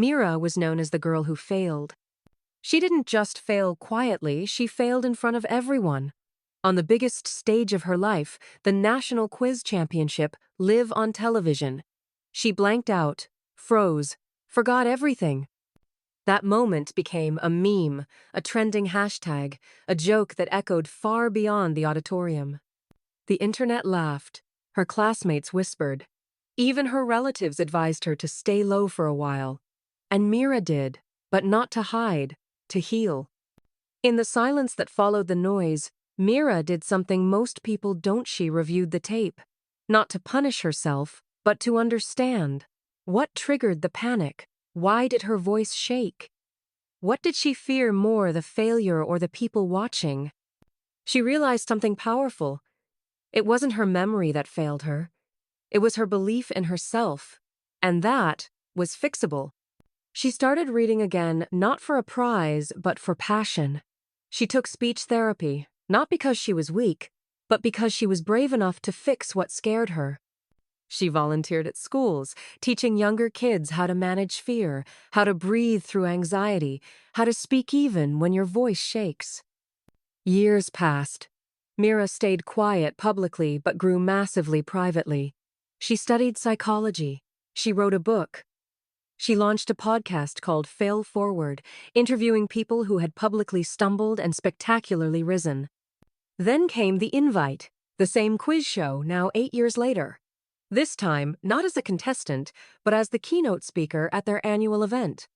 Mira was known as the girl who failed. She didn't just fail quietly, she failed in front of everyone. On the biggest stage of her life, the National Quiz Championship, live on television. She blanked out, froze, forgot everything. That moment became a meme, a trending hashtag, a joke that echoed far beyond the auditorium. The internet laughed. Her classmates whispered. Even her relatives advised her to stay low for a while. And Mira did, but not to hide, to heal. In the silence that followed the noise, Mira did something most people don't. She reviewed the tape. Not to punish herself, but to understand. What triggered the panic? Why did her voice shake? What did she fear more, the failure or the people watching? She realized something powerful. It wasn't her memory that failed her. It was her belief in herself. And that was fixable. She started reading again, not for a prize, but for passion. She took speech therapy, not because she was weak, but because she was brave enough to fix what scared her. She volunteered at schools, teaching younger kids how to manage fear, how to breathe through anxiety, how to speak even when your voice shakes. Years passed. Mira stayed quiet publicly but grew massively privately. She studied psychology. She wrote a book. She launched a podcast called Fail Forward, interviewing people who had publicly stumbled and spectacularly risen. Then came The Invite, the same quiz show now 8 years later. This time, not as a contestant, but as the keynote speaker at their annual event.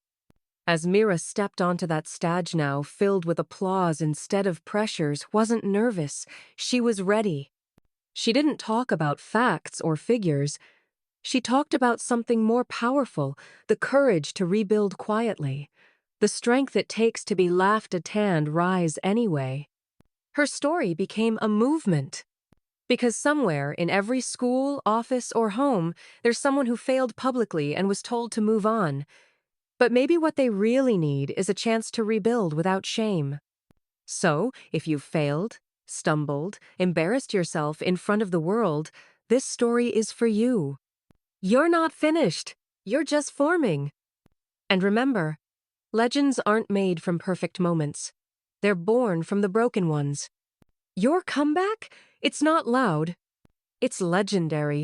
As Mira stepped onto that stage now, filled with applause instead of pressures, wasn't nervous. She was ready. She didn't talk about facts or figures. She talked about something more powerful, the courage to rebuild quietly, the strength it takes to be laughed at and rise anyway. Her story became a movement. Because somewhere, in every school, office, or home, there's someone who failed publicly and was told to move on. But maybe what they really need is a chance to rebuild without shame. So, if you've failed, stumbled, embarrassed yourself in front of the world, this story is for you. You're not finished. You're just forming. And remember, legends aren't made from perfect moments. They're born from the broken ones. Your comeback? It's not loud. It's legendary.